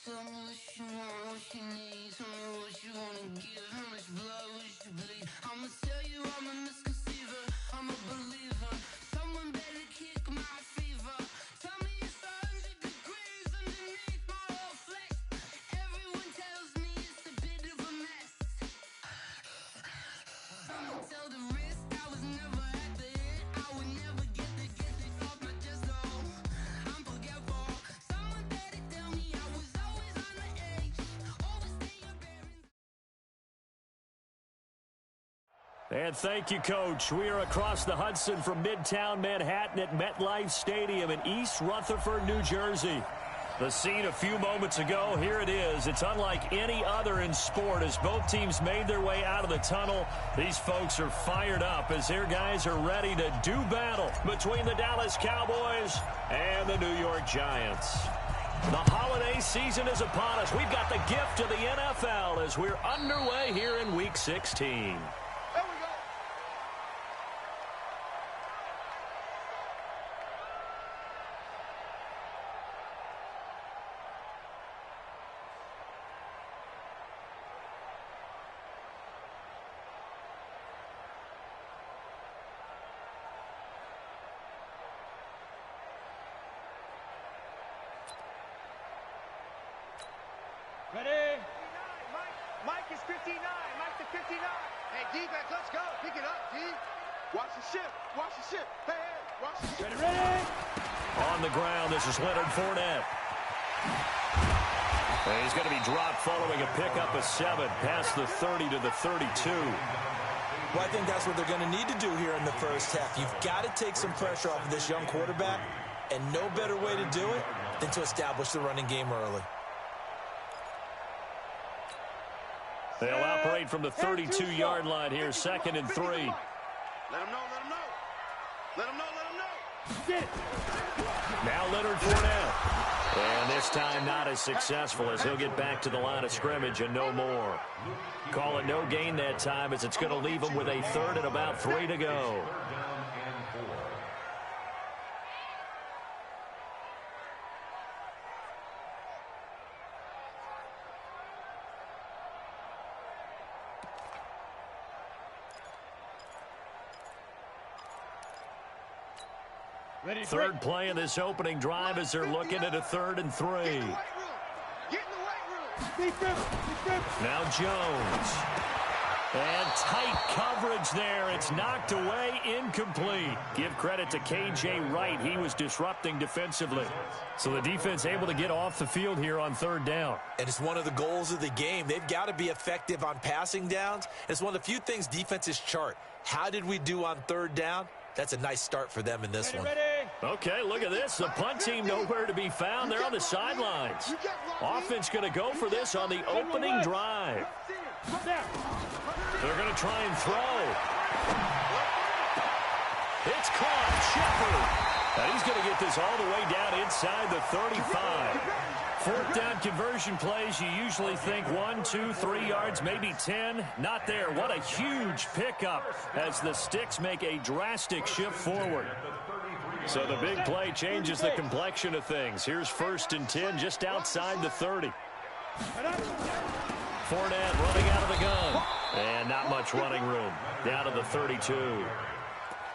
Tell me what you want, what you need. Tell me what you wanna give. How much blood would you bleed? I'ma tell you I'm a misconceiver. I'm a believer. Someone better kick my fever. Tell me it's 100 degrees underneath my whole flesh. Everyone tells me it's a bit of a mess. I'ma tell the risk I was never at the end. I would never get it off my chest. Oh, I'm forgetful. Someone better tell me I was always on the edge. Overstay your bearings. And thank you, Coach. We are across the Hudson from Midtown Manhattan at MetLife Stadium in East Rutherford, New Jersey. The scene a few moments ago, here it is. It's unlike any other in sport as both teams made their way out of the tunnel. These folks are fired up as their guys are ready to do battle between the Dallas Cowboys and the New York Giants. The holiday season is upon us. We've got the gift of the NFL as we're underway here in Week 16. Ready? Mike is 59. Mike to 59. Hey, D-back, let's go. Pick it up, D. Watch the ship. Watch the ship. Hey, watch the ship. Ready? On the ground, this is Leonard Fournette. And he's going to be dropped following a pickup of 7 past the 30 to the 32. Well, I think that's what they're going to need to do here in the first half. You've got to take some pressure off of this young quarterback, and no better way to do it than to establish the running game early. They'll operate from the 32-yard line here, 2nd and 3. Let him know, let him know. Let him know, let him know. Get it. Now Leonard Fournette. And this time not as successful as he'll get back to the line of scrimmage and no more. Call it no gain that time as it's going to leave him with a 3rd and about 3 to go. Ready, Third play of this opening drive as they're looking at a 3rd and 3. Get in the weight room. Now Jones. And tight coverage there. It's knocked away, incomplete. Give credit to K.J. Wright. He was disrupting defensively. So the defense able to get off the field here on 3rd down. And it's one of the goals of the game. They've got to be effective on passing downs. It's one of the few things defenses chart. How did we do on 3rd down? That's a nice start for them in this one. Okay, look at this. The punt team nowhere to be found. They're on the sidelines. Offense going to go for this on the opening drive. They're going to try and throw. It's caught. Shepard. And he's going to get this all the way down inside the 35. 4th down conversion plays, you usually think 1, 2, 3 yards, maybe 10. Not there. What a huge pickup as the Sticks make a drastic shift forward. So the big play changes the complexion of things. Here's 1st and 10 just outside the 30. Fournette running out of the gun. And not much running room. Down to the 32.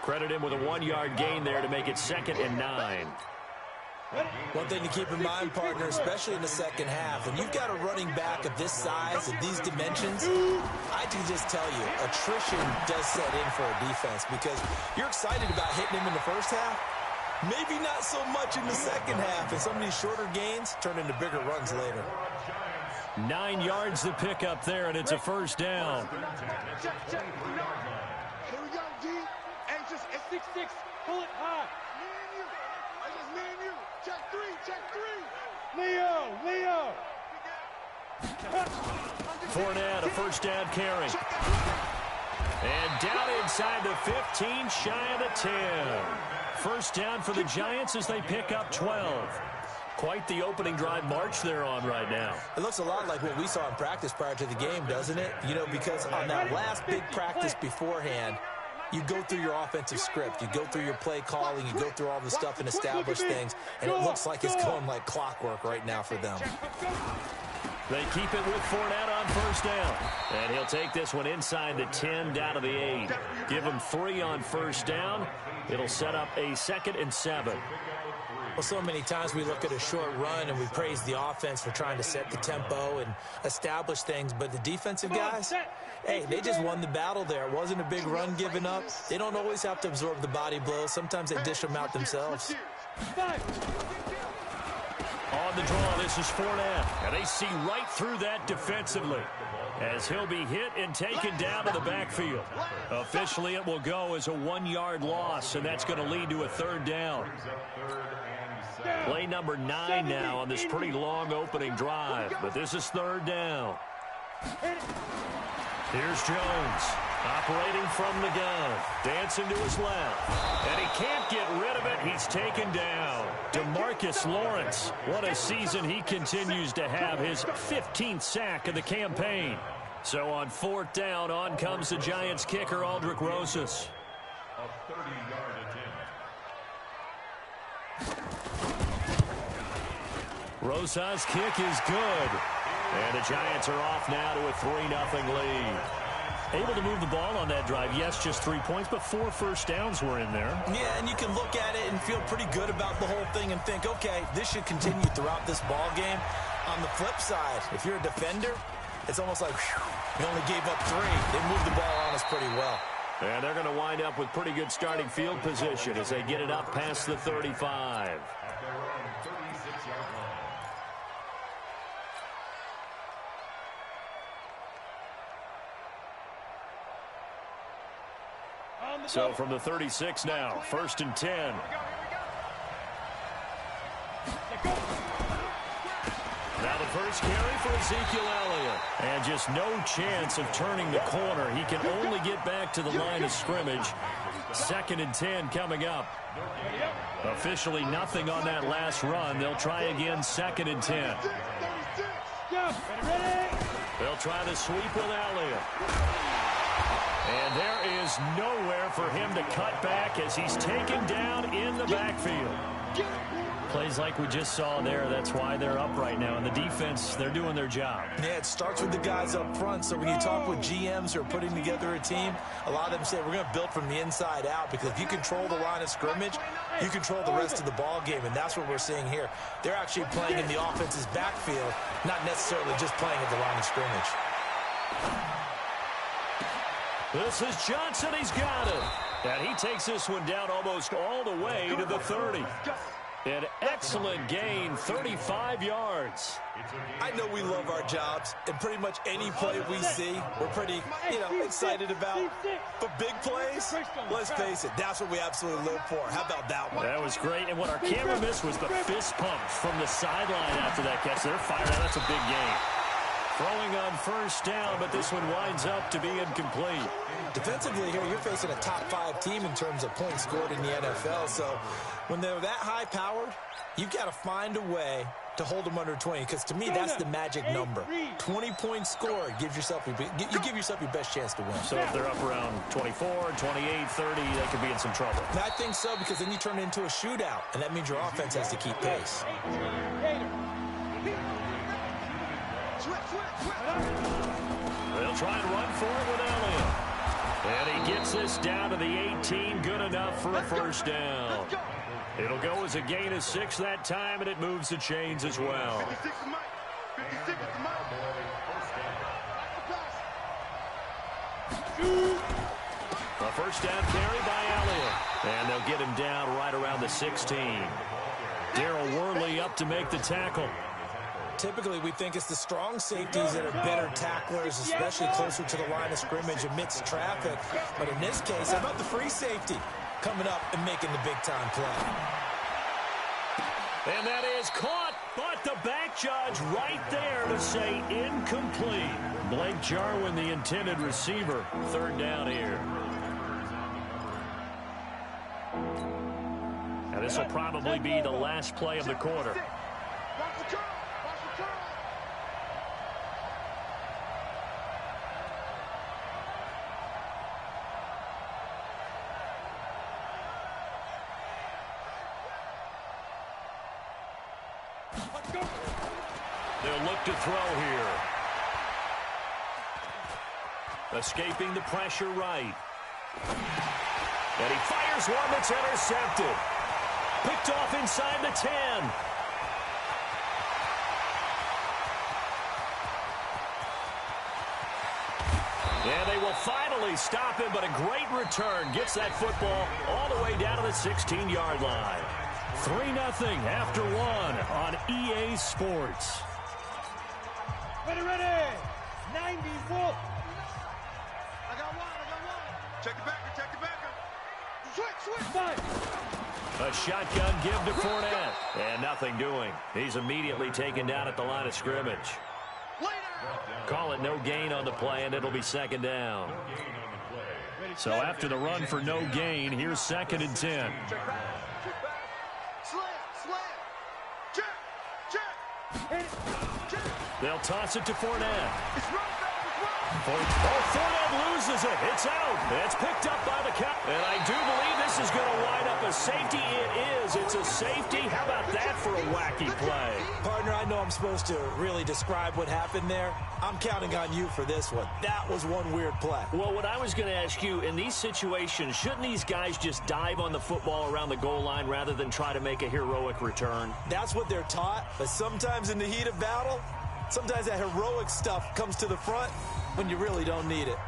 Credit him with a 1-yard gain there to make it 2nd and 9. One thing to keep in mind, partner, especially in the second half, when you've got a running back of this size and these dimensions, I can just tell you, attrition does set in for a defense because you're excited about hitting him in the first half. Maybe not so much in the second half, and some of these shorter gains turn into bigger runs later. 9 yards to pick up there, and it's a 1st down. Check. Here we go, D. Hey, just 6-6. Pull it high. Me and you. Check 3. Leo. Fournette, a 1st down carry. And down inside the 15, shy of the 10. 1st down for the Giants as they pick up 12. Quite the opening drive march they're on right now. It looks a lot like what we saw in practice prior to the game, doesn't it? You know, because on that last big practice beforehand, you go through your offensive script. You go through your play calling. You go through all the stuff and establish things. And it looks like it's going like clockwork right now for them. They keep it with Fournette on first down. And he'll take this one inside the 10 down to the 8. Give him 3 on first down. It'll set up a 2nd and 7. Well, so many times we look at a short run and we praise the offense for trying to set the tempo and establish things. But the defensive guys, hey, they just won the battle there. It wasn't a big run given up. They don't always have to absorb the body blows. Sometimes they dish them out themselves. On the draw, this is Fournette. And they see right through that defensively as he'll be hit and taken down to the backfield. Officially, it will go as a 1-yard loss, and that's going to lead to a 3rd down. Play number 9 now on this pretty long opening drive, but this is 3rd down. Here's Jones, operating from the gun, dancing to his left, and he can't get rid of it. He's taken down. DeMarcus Lawrence, what a season he continues to have, his 15th sack of the campaign. So on 4th down, on comes the Giants kicker, Aldrick Rosas. A 30-yard attempt. Rosas' kick is good. And the Giants are off now to a 3-0 lead. Able to move the ball on that drive. Yes, just 3 points, but 4 first downs were in there. Yeah, and you can look at it and feel pretty good about the whole thing and think, okay, this should continue throughout this ball game. On the flip side, if you're a defender, it's almost like, whew, you only gave up 3. They moved the ball on us pretty well. And they're going to wind up with pretty good starting field position as they get it up past the 35. So from the 36 now, 1st and 10. Now the first carry for Ezekiel Elliott. And just no chance of turning the corner. He can only get back to the line of scrimmage. 2nd and 10 coming up. Officially nothing on that last run. They'll try again, 2nd and 10. They'll try the sweep with Elliott. And there is nowhere for him to cut back as he's taken down in the backfield. Plays like we just saw there, that's why they're up right now. And the defense, they're doing their job. Yeah, it starts with the guys up front. So when you talk with GMs who are putting together a team, a lot of them say we're going to build from the inside out, because if you control the line of scrimmage, you control the rest of the ball game, and that's what we're seeing here. They're actually playing in the offense's backfield, not necessarily just playing at the line of scrimmage. This is Johnson. He's got it. And he takes this one down almost all the way to the 30. An excellent gain, 35 yards. I know we love our jobs, and pretty much any play we see, we're pretty, excited about. But big plays, let's face it, that's what we absolutely live for. How about that one? That was great, and what our camera missed was the fist pump from the sideline after that catch. They're fired out. That's a big gain. Throwing on first down, but this one winds up to be incomplete. Defensively here, you're facing a top 5 team in terms of points scored in the NFL. So when they're that high-powered, you've got to find a way to hold them under 20, because to me, that's the magic number. 20 points scored gives yourself you give yourself your best chance to win. So if they're up around 24, 28, 30, they could be in some trouble. And I think so, because then you turn it into a shootout, and that means your offense has to keep pace. They'll try and run for it with Elliott. And he gets this down to the 18, good enough for a first down. It'll go as a gain of 6 that time, and it moves the chains as well. A first down carry by Elliott. And they'll get him down right around the 16. Darryl Worley up to make the tackle. Typically, we think it's the strong safeties that are better tacklers, especially closer to the line of scrimmage amidst traffic. But in this case, how about the free safety coming up and making the big-time play? And that is caught, but the back judge right there to say incomplete. Blake Jarwin, the intended receiver. 3rd down here. Now this will probably be the last play of the quarter. They'll look to throw here. Escaping the pressure right. And he fires one that's intercepted. Picked off inside the 10. And they will finally stop him, but a great return. Gets that football all the way down to the 16-yard line. 3-0 after one on EA Sports. Ready, 94. I got one. Check the backer. Switch. Five. A shotgun give to Fournette. And nothing doing. He's immediately taken down at the line of scrimmage. Call it no gain on the play, and it'll be second down. So after the run for no gain, here's 2nd and 10. They'll toss it to Fournette. Fournette loses it. It's out. It's picked up by the Cow. And I do believe this is going to wind up a safety. It is. It's a safety. How about that for a wacky play? Partner, I know I'm supposed to really describe what happened there. I'm counting on you for this one. That was one weird play. Well, what I was going to ask you, in these situations, shouldn't these guys just dive on the football around the goal line rather than try to make a heroic return? That's what they're taught, but sometimes in the heat of battle, sometimes that heroic stuff comes to the front when you really don't need it.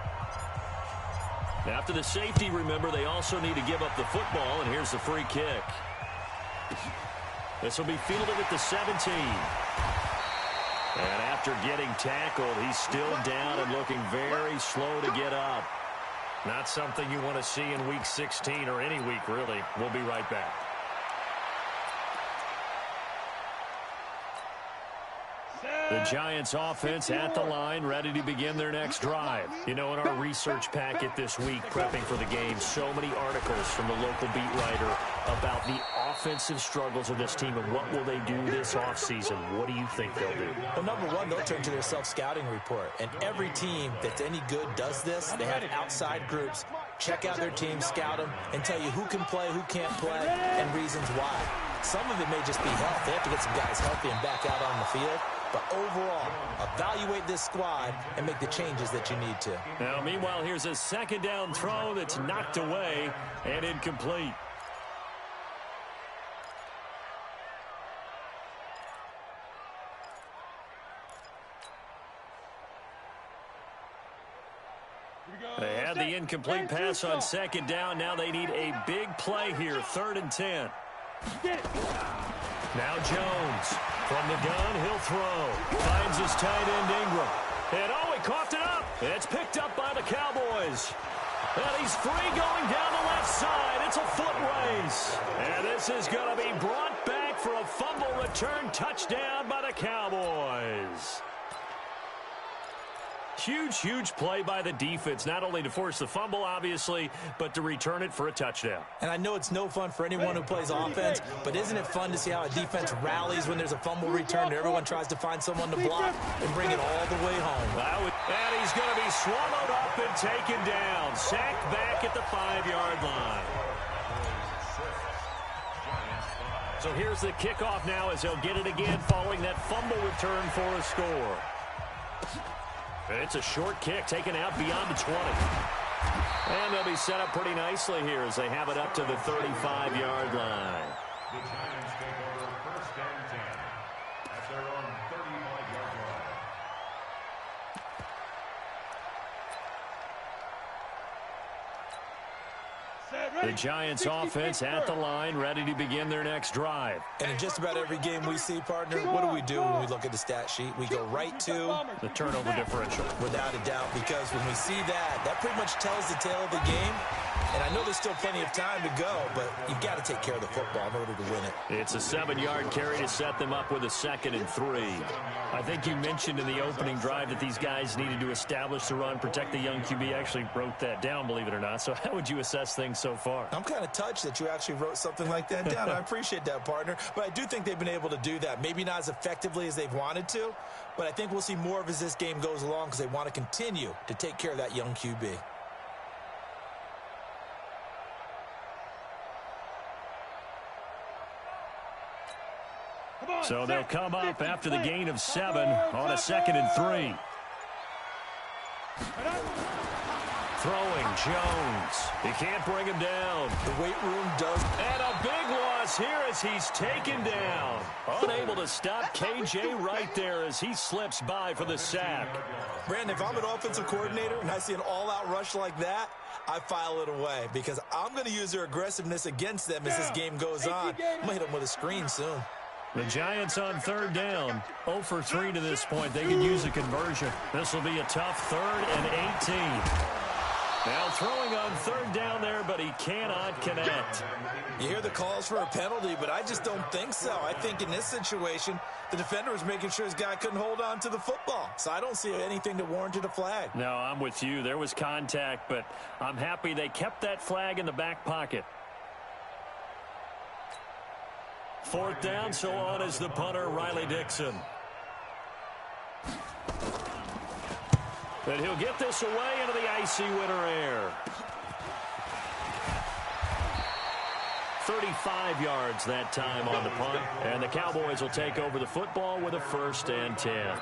After the safety, remember, they also need to give up the football, and here's the free kick. This will be fielded at the 17. And after getting tackled, he's still down and looking very slow to get up. Not something you want to see in Week 16 or any week, really. We'll be right back. The Giants offense at the line, ready to begin their next drive. You know, in our research packet this week, prepping for the game, so many articles from the local beat writer about the offensive struggles of this team and what will they do this offseason. What do you think they'll do? Well, number one, they'll turn to their self-scouting report. And every team that's any good does this. They have outside groups. Check out their team, scout them, and tell you who can play, who can't play, and reasons why. Some of it may just be health. They have to get some guys healthy and back out on the field. But overall, evaluate this squad and make the changes that you need to. Now, meanwhile, here's a 2nd down throw that's knocked away and incomplete. They had the incomplete pass on 2nd down. Now they need a big play here, 3rd and 10. Now Jones. From the gun, he'll throw. Finds his tight end, Ingram. And oh, he coughed it up. It's picked up by the Cowboys. And he's free going down the left side. It's a foot race. And this is going to be brought back for a fumble return touchdown by the Cowboys. Huge play by the defense, not only to force the fumble, obviously, but to return it for a touchdown. And I know it's no fun for anyone who plays offense, but isn't it fun to see how a defense rallies when there's a fumble return and everyone tries to find someone to block and bring it all the way home? And he's going to be swallowed up and taken down. Sacked back at the 5-yard line. So here's the kickoff now as they'll get it again following that fumble return for a score. It's a short kick taken out beyond the 20. And they'll be set up pretty nicely here as they have it up to the 35-yard line. The Giants take over 1st and 10 at their own 35-yard line. The Giants offense at the line, ready to begin their next drive. And in just about every game we see, partner, what do we do when we look at the stat sheet? We go right to the turnover differential. Without a doubt, because when we see that, that pretty much tells the tale of the game. And I know there's still plenty of time to go, but you've got to take care of the football in order to win it. It's a 7-yard carry to set them up with a 2nd and 3. I think you mentioned in the opening drive that these guys needed to establish the run, protect the young QB. I actually wrote that down, believe it or not. So how would you assess things so far? I'm kind of touched that you actually wrote something like that down. I appreciate that, partner. But I do think they've been able to do that. Maybe not as effectively as they've wanted to, but I think we'll see more of as this game goes along because they want to continue to take care of that young QB. So they'll come up after the gain of 7 on a 2nd and 3. Throwing Jones. He can't bring him down. The weight room does. And a big loss here as he's taken down. Unable to stop KJ right there as he slips by for the sack. Brandon, if I'm an offensive coordinator and I see an all-out rush like that, I file it away because I'm going to use their aggressiveness against them as this game goes on. I'm going to hit them with a screen soon. The Giants on 3rd down. 0 for 3 to this point. They can use a conversion. This will be a tough 3rd and 18. Now throwing on 3rd down there, but he cannot connect. You hear the calls for a penalty, but I just don't think so. I think in this situation, the defender was making sure his guy couldn't hold on to the football. So I don't see anything that warranted a flag. No, I'm with you. There was contact, but I'm happy they kept that flag in the back pocket. 4th down, so on is the punter, Riley Dixon. And he'll get this away into the icy winter air. 35 yards that time on the punt. And the Cowboys will take over the football with a 1st and 10.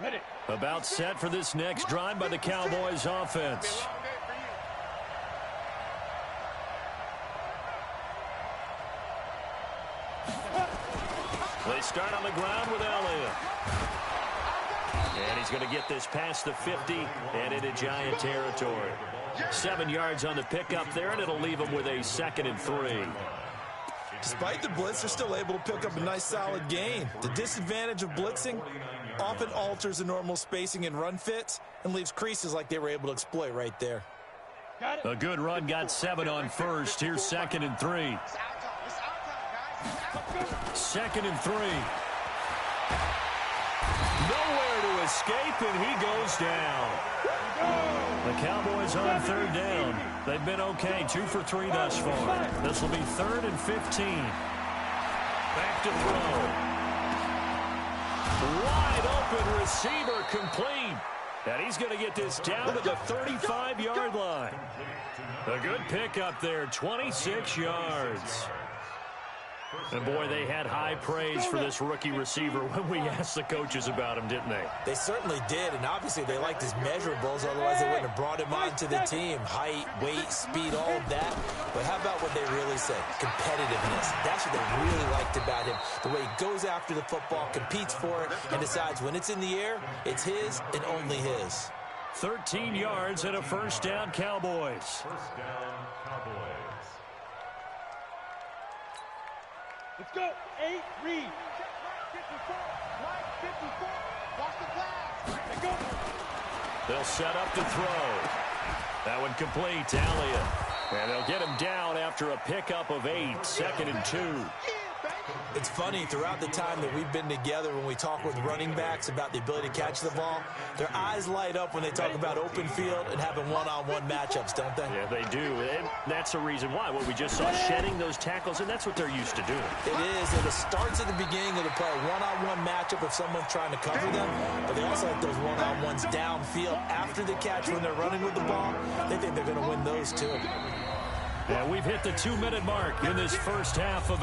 Ready. About set for this next drive by the Cowboys offense. They start on the ground with Elliott. And he's going to get this past the 50 and into Giant territory. 7 yards on the pickup there, and it'll leave him with a 2nd and 3. Despite the blitz, they're still able to pick up a nice solid gain. The disadvantage of blitzing often alters the normal spacing and run fits and leaves creases like they were able to exploit right there. A good run got 7 on 1st. Here's 2nd and 3. 2nd and 3. Nowhere to escape, and he goes down. The Cowboys on 3rd down. They've been okay, 2 for 3 thus far. This will be 3rd and 15. Back to throw. Wide open receiver complete. And he's going to get this down to the 35-yard line. A good pickup there, 26 yards. And, boy, they had high praise for this rookie receiver when we asked the coaches about him, didn't they? They certainly did, and obviously they liked his measurables. Otherwise, they wouldn't have brought him onto the team. Height, weight, speed, all of that. But how about what they really said? Competitiveness. That's what they really liked about him. The way he goes after the football, competes for it, and decides when it's in the air, it's his and only his. 13 yards and a 1st down, Cowboys. 1st down, Cowboys. Let's go. 8, read. Check right 54. Right 54. Watch the flags. Let's go. They'll set up to throw. That one complete to Elliott. And they'll get him down after a pickup of 8, 2nd and 2. It's funny, throughout the time that we've been together, when we talk with running backs about the ability to catch the ball, their eyes light up when they talk about open field and having one-on-one matchups, don't they? Yeah, they do. And that's the reason why. What we just saw, shedding those tackles, and that's what they're used to doing. It is, and it starts at the beginning of the play, one-on-one matchup if someone's trying to cover them, but they also like those one-on-ones downfield after the catch when they're running with the ball. They think they're going to win those too. And we've hit the 2-minute mark in this first half of